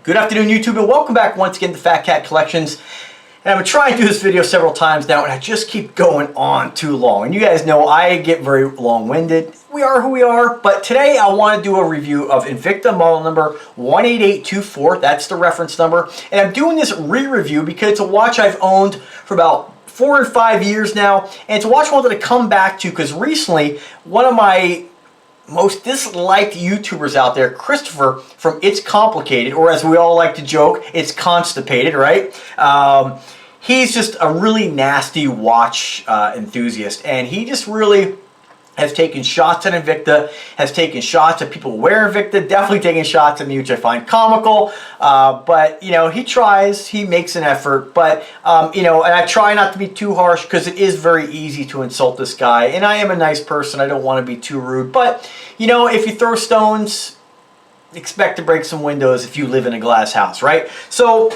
Good afternoon, YouTube, and welcome back once again to Fat Cat Collections. And I've been trying to do this video several times now, and I just keep going on too long. And you guys know I get very long-winded. We are who we are, but today I want to do a review of Invicta model number 18824. That's the reference number. And I'm doing this re-review because it's a watch I've owned for about 4 or 5 years now. And it's a watch I wanted to come back to because recently one of my most disliked YouTubers out there, Christopher from It's Complicated, or as we all like to joke, It's Constipated, right? He's just a really nasty watch enthusiast, and he just really has taken shots at Invicta, has taken shots at people who wear Invicta, definitely taking shots at me, which I find comical. But, you know, he tries, he makes an effort, but, you know, and I try not to be too harsh because it is very easy to insult this guy. And I am a nice person, I don't want to be too rude. But, you know, if you throw stones, expect to break some windows if you live in a glass house, right? So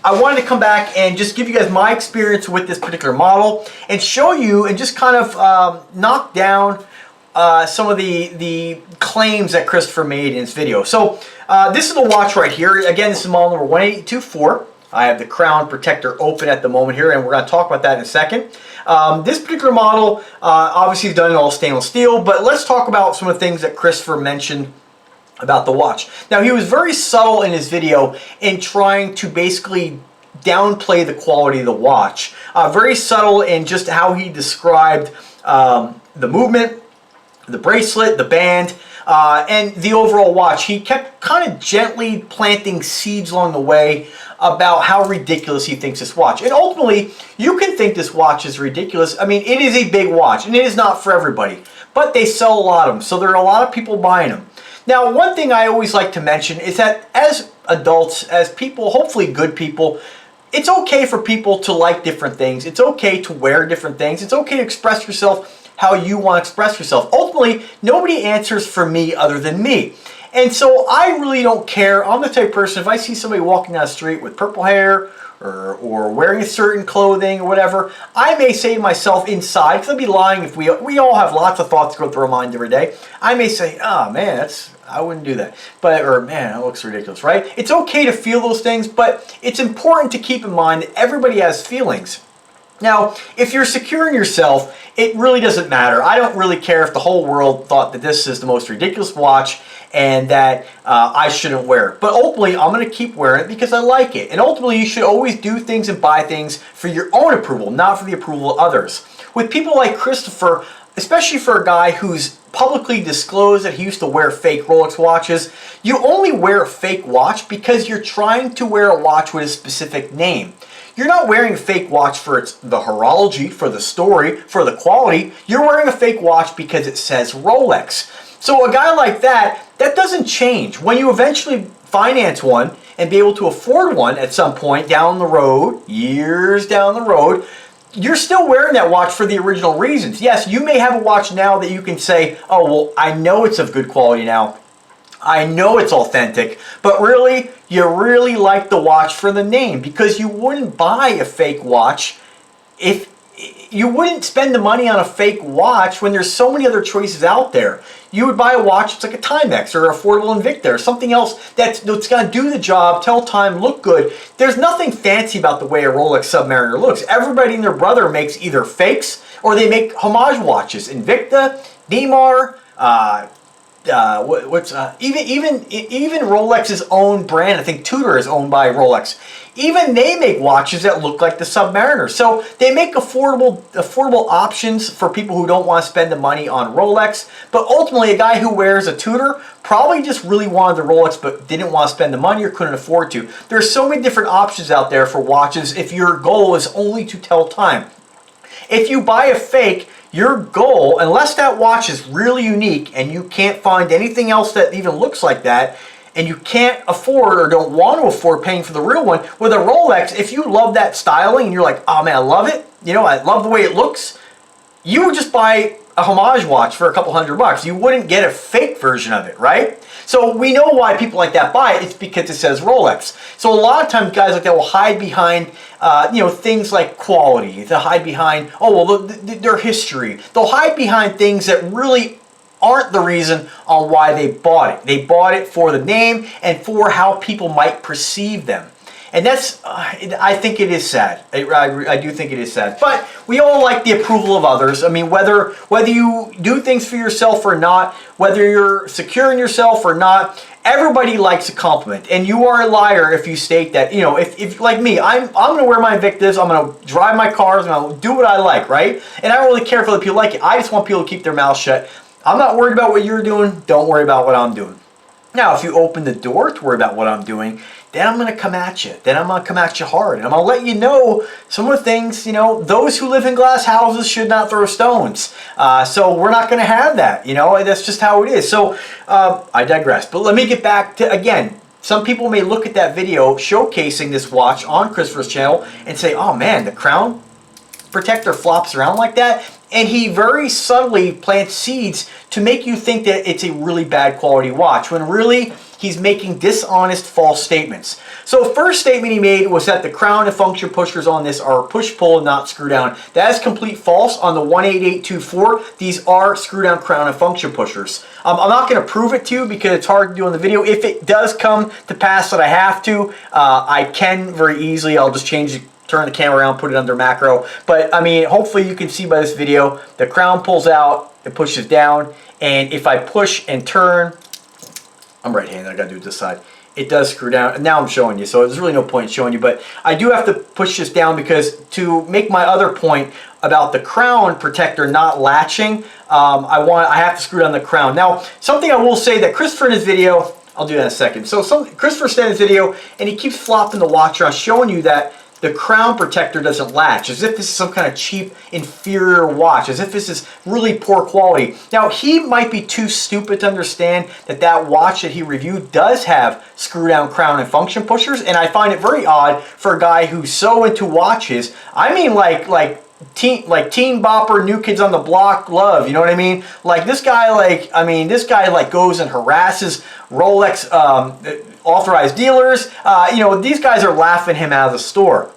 I wanted to come back and just give you guys my experience with this particular model and show you and just kind of knock down some of the claims that Christopher made in his video. So this is the watch right here. Again, this is model number 18824. I have the crown protector open at the moment here, and we're going to talk about that in a second. This particular model obviously is done in all stainless steel, but let's talk about some of the things that Christopher mentioned about the watch. Now, he was very subtle in his video in trying to basically downplay the quality of the watch. Very subtle in just how he described the movement, the bracelet, the band, and the overall watch. He kept kind of gently planting seeds along the way about how ridiculous he thinks this watch. And ultimately, you can think this watch is ridiculous. I mean, it is a big watch, and it is not for everybody. But they sell a lot of them, so there are a lot of people buying them. Now, one thing I always like to mention is that as adults, as people, hopefully good people, it's okay for people to like different things. It's okay to wear different things. It's okay to express yourself how you want to express yourself. Ultimately, nobody answers for me other than me. And so I really don't care. I'm the type of person, if I see somebody walking down the street with purple hair or wearing a certain clothing or whatever, I may say to myself inside, because I'd be lying if we all have lots of thoughts go through our mind every day. I may say, oh man, I wouldn't do that. But, or man, that looks ridiculous, right? It's okay to feel those things, but it's important to keep in mind that everybody has feelings. Now, if you're secure in yourself, it really doesn't matter. I don't really care if the whole world thought that this is the most ridiculous watch and that I shouldn't wear it. But ultimately, I'm going to keep wearing it because I like it. And ultimately, you should always do things and buy things for your own approval, not for the approval of others. With people like Christopher, especially for a guy who's publicly disclosed that he used to wear fake Rolex watches, you only wear a fake watch because you're trying to wear a watch with a specific name. You're not wearing a fake watch for the horology, for the story, for the quality. You're wearing a fake watch because it says Rolex. So a guy like that, that doesn't change. When you eventually finance one and be able to afford one at some point down the road, years down the road, you're still wearing that watch for the original reasons. Yes, you may have a watch now that you can say, oh, well, I know it's of good quality now. I know it's authentic, but really, you really like the watch for the name because you wouldn't buy a fake watch if you wouldn't spend the money on a fake watch when there's so many other choices out there. You would buy a watch that's like a Timex or an affordable Invicta or something else that's going to do the job, tell time, look good. There's nothing fancy about the way a Rolex Submariner looks. Everybody and their brother makes either fakes or they make homage watches. Invicta, Neymar, even Rolex's own brand, I think Tudor is owned by Rolex. Even they make watches that look like the Submariner. So they make affordable options for people who don't want to spend the money on Rolex. But ultimately, a guy who wears a Tudor probably just really wanted the Rolex but didn't want to spend the money or couldn't afford to. There's so many different options out there for watches if your goal is only to tell time. If you buy a fake, your goal, unless that watch is really unique and you can't find anything else that even looks like that, and you can't afford or don't want to afford paying for the real one, with a Rolex, if you love that styling and you're like, oh man, I love it, you know, I love the way it looks, you would just buy a homage watch for a couple $100. You wouldn't get a fake version of it, right? So we know why people like that buy it. It's because it says Rolex. So a lot of times guys like that will hide behind, you know, things like quality. They'll hide behind, oh, well, their history. They'll hide behind things that really aren't the reason on why they bought it. They bought it for the name and for how people might perceive them. And that's, I think it is sad. I do think it is sad. But we all like the approval of others. I mean, whether you do things for yourself or not, whether you're secure in yourself or not, everybody likes a compliment. And you are a liar if you state that, you know, if like me, I'm going to wear my Invictas, I'm going to drive my cars, I'm going to do what I like, right? And I don't really care if other people like it. I just want people to keep their mouths shut. I'm not worried about what you're doing. Don't worry about what I'm doing. Now, if you open the door to worry about what I'm doing, then I'm going to come at you. Then I'm going to come at you hard. And I'm going to let you know some of the things, you know, those who live in glass houses should not throw stones. So we're not going to have that, you know, that's just how it is. So I digress. But let me get back to, again, some people may look at that video showcasing this watch on Christopher's channel and say, oh man, the crown protector flops around like that. And he very subtly plants seeds to make you think that it's a really bad quality watch, when really he's making dishonest, false statements. So the first statement he made was that the crown and function pushers on this are push-pull and not screw-down. That is complete false. On the 18824, these are screw-down crown and function pushers. I'm not going to prove it to you because it's hard to do in the video. If it does come to pass that I have to, I can very easily. I'll just turn the camera around, put it under macro. But I mean, hopefully you can see by this video, the crown pulls out, it pushes down, and if I push and turn, I'm right-handed, I gotta do it this side, it does screw down. And now I'm showing you, so there's really no point in showing you, but I do have to push this down because to make my other point about the crown protector not latching, I have to screw down the crown. Now, something I will say that Christopher in his video, I'll do that in a second. So Christopher said in his video, and he keeps flopping the watch around, showing you that the crown protector doesn't latch, as if this is some kind of cheap, inferior watch, as if this is really poor quality. Now, he might be too stupid to understand that that watch that he reviewed does have screw-down crown and function pushers, and I find it very odd for a guy who's so into watches. I mean, like teen bopper, New Kids on the Block love, you know what I mean? Like this guy, this guy goes and harasses Rolex authorized dealers. You know, these guys are laughing him out of the store.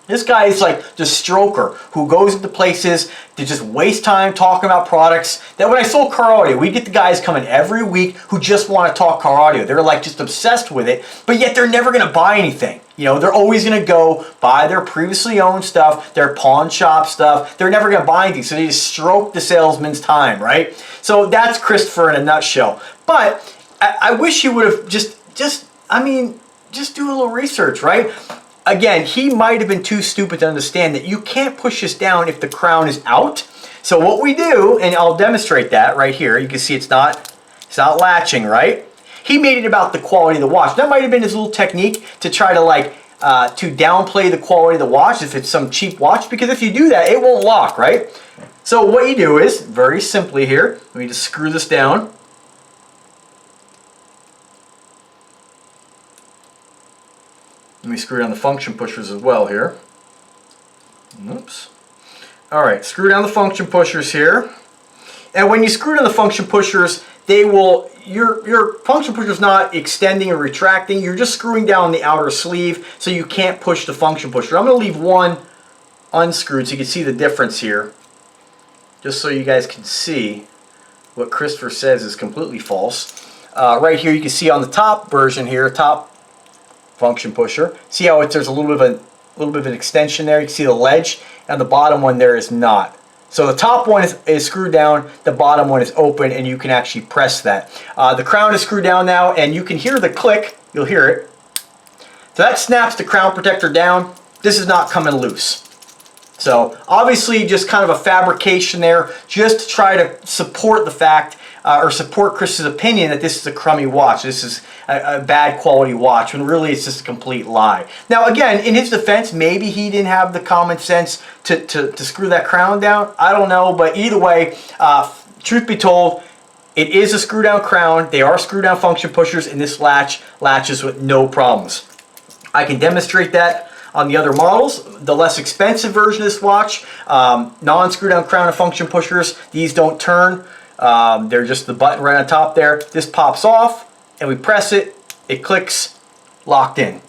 This guy is like the stroker who goes into places to just waste time talking about products. That when I sold car audio, we get the guys coming every week who just want to talk car audio. They're like just obsessed with it, but yet they're never going to buy anything. You know, they're always going to go buy their previously owned stuff, their pawn shop stuff. They're never going to buy anything, so they just stroke the salesman's time, right? So that's Christopher in a nutshell. But I wish he would have just do a little research, right? Again, he might have been too stupid to understand that you can't push this down if the crown is out. So what we do, and I'll demonstrate that right here. You can see it's not latching, right? He made it about the quality of the watch. That might have been his little technique to try to to downplay the quality of the watch if it's some cheap watch, because if you do that, it won't lock, right? So what you do is, very simply here, let me just screw this down. Let me screw down the function pushers as well here. Oops. Alright, screw down the function pushers here. And when you screw down the function pushers, they will, your function pusher is not extending or retracting. You're just screwing down the outer sleeve so you can't push the function pusher. I'm going to leave one unscrewed so you can see the difference here. Just so you guys can see what Christopher says is completely false. Right here you can see on the top version here, top function pusher. See how there's a little bit of an extension there. You can see the ledge, and the bottom one there is not. So the top one is screwed down, the bottom one is open, and you can actually press that. The crown is screwed down now, and you can hear the click. You'll hear it. So that snaps the crown protector down. This is not coming loose. So obviously just kind of a fabrication there, just to try to support the fact or support Chris's opinion that this is a crummy watch. This is a bad quality watch, when really it's just a complete lie. Now again, in his defense, maybe he didn't have the common sense to screw that crown down. I don't know, but either way, truth be told, it is a screw down crown. They are screw down function pushers, and this latches with no problems. I can demonstrate that on the other models. The less expensive version of this watch, non-screw down crown and function pushers, these don't turn. They're just the button right on top there. This pops off, and we press it, it clicks, locked in.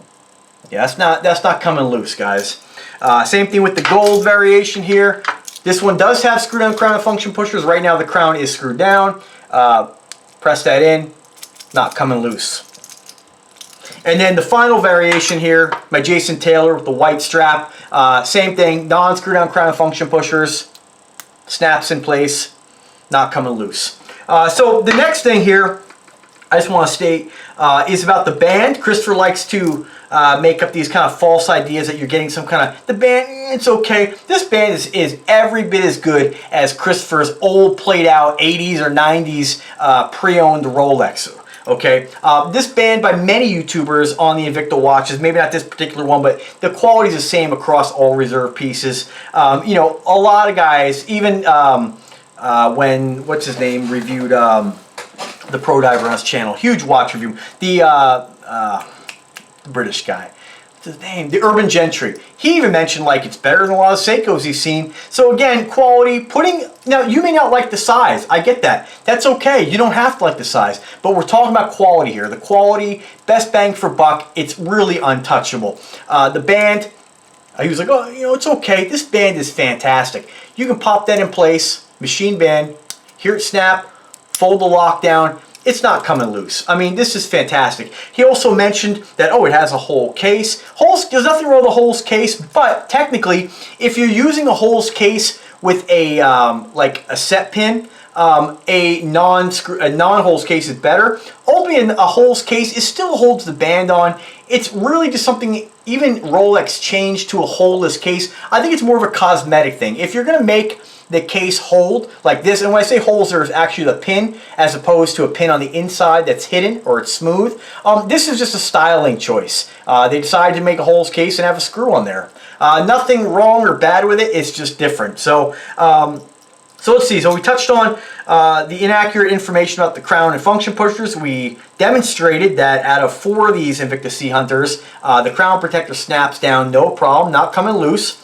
Yeah, that's not coming loose, guys. Same thing with the gold variation here. This one does have screw down crown and function pushers. Right now the crown is screwed down. Press that in, not coming loose. And then the final variation here, my Jason Taylor with the white strap. Same thing, non-screw down crown and function pushers. Snaps in place, not coming loose. So the next thing here, I just want to state, is about the band. Christopher likes to make up these kind of false ideas that you're getting some kind of, the band, it's okay. This band is every bit as good as Christopher's old played out 80s or 90s pre-owned Rolex. Okay, this band by many YouTubers on the Invicta watches, maybe not this particular one, but the quality is the same across all reserve pieces. You know, a lot of guys, even when, what's his name, reviewed the Pro Diver on his channel, huge watch review, the British guy, what's his name, the Urban Gentry, he even mentioned like it's better than a lot of Seikos he's seen. So again, quality, now you may not like the size, I get that, that's okay, you don't have to like the size, but we're talking about quality here. The quality, best bang for buck, it's really untouchable. The band, he was like, oh, you know, it's okay, this band is fantastic. You can pop that in place, machine band, hear it snap, fold the lock down, it's not coming loose. I mean, this is fantastic. He also mentioned that, oh, it has a whole case. There's nothing wrong with a holes case, but technically, if you're using a holes case with a, like a set pin, a non-holes case is better. Ultimately, a holes case, it still holds the band on. It's really just something, even Rolex changed to a holeless case. I think it's more of a cosmetic thing. If you're gonna make the case hold like this, and when I say holes, there's actually the pin as opposed to a pin on the inside that's hidden or it's smooth. This is just a styling choice. They decided to make a holes case and have a screw on there. Nothing wrong or bad with it, it's just different. So let's see, so we touched on the inaccurate information about the crown and function pushers. We demonstrated that out of 4 of these Invicta Sea Hunters, the crown protector snaps down, no problem, not coming loose.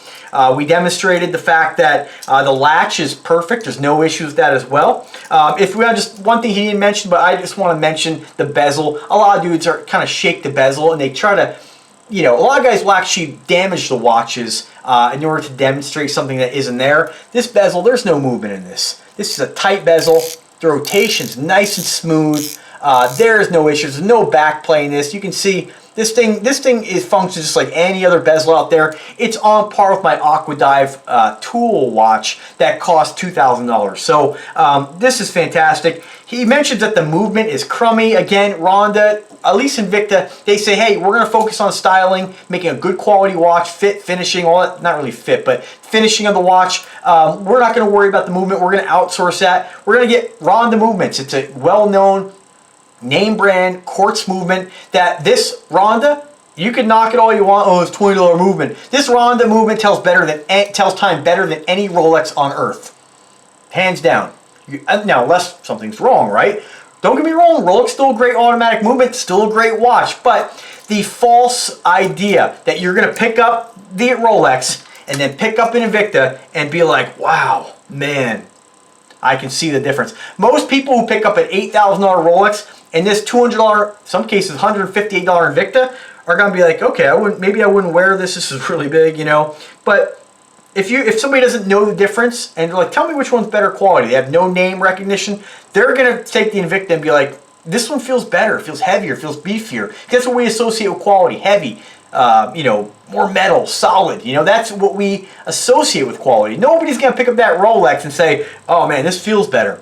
We demonstrated the fact that the latch is perfect. There's no issues with that as well. If we have just one thing he didn't mention, but I just want to mention the bezel. A lot of dudes are kind of shake the bezel and they try to, you know, a lot of guys will actually damage the watches in order to demonstrate something that isn't there. This bezel, there's no movement in this. This is a tight bezel. The rotation's nice and smooth. There's no issues. There's no back play in this. You can see this thing functions just like any other bezel out there. It's on par with my Aquadive tool watch that cost $2,000. So this is fantastic. He mentions that the movement is crummy. Again, Ronda, at least Invicta, they say, hey, we're going to focus on styling, making a good quality watch, fit, finishing, all that, not really fit, but finishing of the watch. We're not going to worry about the movement. We're going to outsource that. We're going to get Ronda movements. It's a well-known name brand quartz movement that this Ronda, you can knock it all you want, oh, it's $20 movement. This Ronda movement tells time better than any Rolex on earth. Hands down. Now, unless something's wrong, right? Don't get me wrong, Rolex still a great automatic movement, still a great watch, but the false idea that you're going to pick up the Rolex and then pick up an Invicta and be like, wow, man, I can see the difference. Most people who pick up an $8,000 Rolex and this $200, some cases $158 Invicta, are going to be like, okay, maybe I wouldn't wear this. This is really big, you know. But if somebody doesn't know the difference and they're like, tell me which one's better quality, they have no name recognition, they're going to take the Invicta and be like, this one feels better, it feels heavier, it feels beefier. That's what we associate with quality, heavy, you know, more metal, solid. You know, that's what we associate with quality. Nobody's going to pick up that Rolex and say, oh man, this feels better.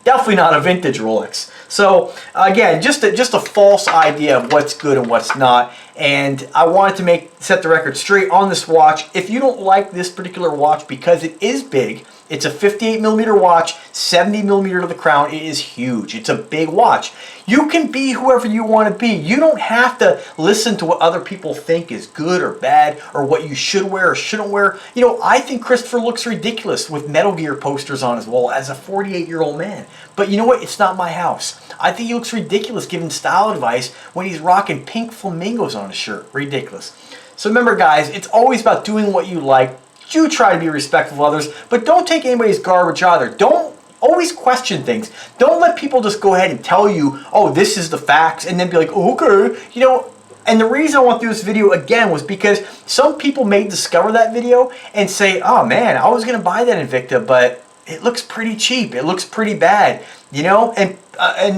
Definitely not a vintage Rolex. So again, just a false idea of what's good and what's not. And I wanted to set the record straight on this watch. If you don't like this particular watch because it is big, it's a 58mm watch, 70mm to the crown. It is huge. It's a big watch. You can be whoever you want to be. You don't have to listen to what other people think is good or bad or what you should wear or shouldn't wear. You know, I think Christopher looks ridiculous with Metal Gear posters on his wall as a 48-year-old man. But you know what? It's not my house. I think he looks ridiculous giving style advice when he's rocking pink flamingos on his shirt. Ridiculous. So remember, guys, it's always about doing what you like. Do try to be respectful of others, but don't take anybody's garbage either. Don't always question things. Don't let people just go ahead and tell you, oh, this is the facts, and then be like, oh, okay. You know, and the reason I want to do this video again was because some people may discover that video and say, oh man, I was going to buy that Invicta, but it looks pretty cheap. It looks pretty bad, you know? And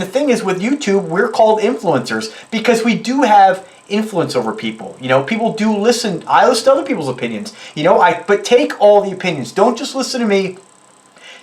the thing is with YouTube, we're called influencers because we do have influence over people. You know, people do listen. I listen to other people's opinions, you know, but take all the opinions. Don't just listen to me.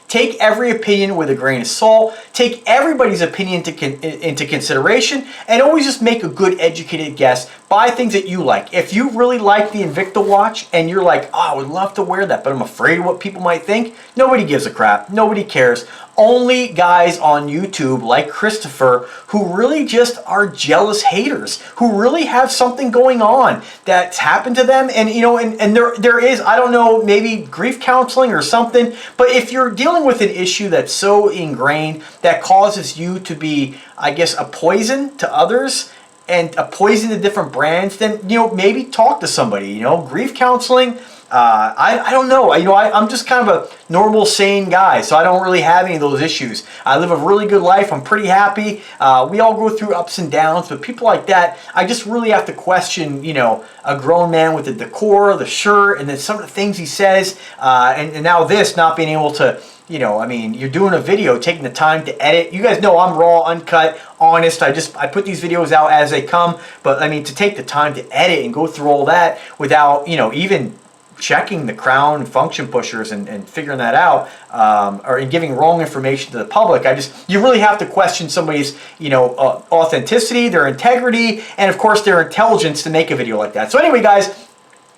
Take every opinion with a grain of salt. Take everybody's opinion into consideration, and always just make a good educated guess. Buy things that you like. If you really like the Invicta watch and you're like, oh, I would love to wear that, but I'm afraid of what people might think, nobody gives a crap. Nobody cares. Only guys on YouTube like Christopher who really just are jealous haters, who really have something going on that's happened to them. And you know, and there is, I don't know, maybe grief counseling or something, but if you're dealing with an issue that's so ingrained that causes you to be, I guess, a poison to others and a poison to different brands, then, you know, maybe talk to somebody. You know, grief counseling, I don't know. You know, I'm just kind of a normal, sane guy, so I don't really have any of those issues. I live a really good life. I'm pretty happy. We all go through ups and downs, but people like that, I just really have to question, you know, a grown man with the decor, the shirt, and then some of the things he says, and now this, not being able to, you know, I mean, you're doing a video, taking the time to edit. You guys know I'm raw, uncut, honest. I put these videos out as they come, but I mean, to take the time to edit and go through all that without, you know, even checking the crown function pushers and figuring that out, or giving wrong information to the public, you really have to question somebody's, you know, authenticity, their integrity, and of course their intelligence to make a video like that. So anyway, guys,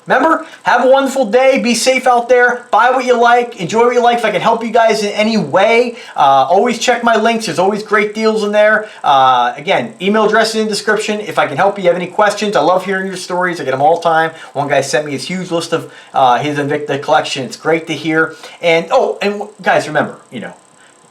remember, have a wonderful day. Be safe out there. Buy what you like. Enjoy what you like. If I can help you guys in any way, always check my links. There's always great deals in there. Again, email address in the description. If I can help you have any questions, I love hearing your stories. I get them all the time. One guy sent me his huge list of his Invicta collection. It's great to hear. And, oh, and guys, remember, you know,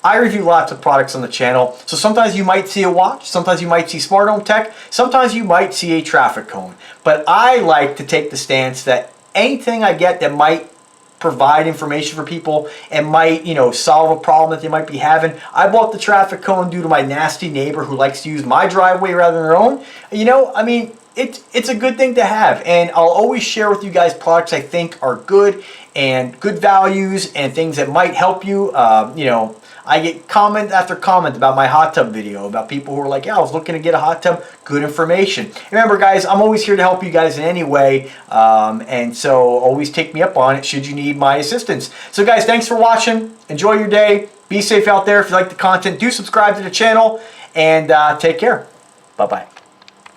I review lots of products on the channel, so sometimes you might see a watch, sometimes you might see smart home tech, sometimes you might see a traffic cone. But I like to take the stance that anything I get that might provide information for people and might, you know, solve a problem that they might be having. I bought the traffic cone due to my nasty neighbor who likes to use my driveway rather than their own. You know, I mean, it's a good thing to have, and I'll always share with you guys products I think are good and good values and things that might help you. You know, I get comment after comment about my hot tub video, about people who are like, yeah, I was looking to get a hot tub. Good information. Remember, guys, I'm always here to help you guys in any way, and so always take me up on it should you need my assistance. So guys, thanks for watching. Enjoy your day. Be safe out there. If you like the content, do subscribe to the channel, and take care. Bye-bye.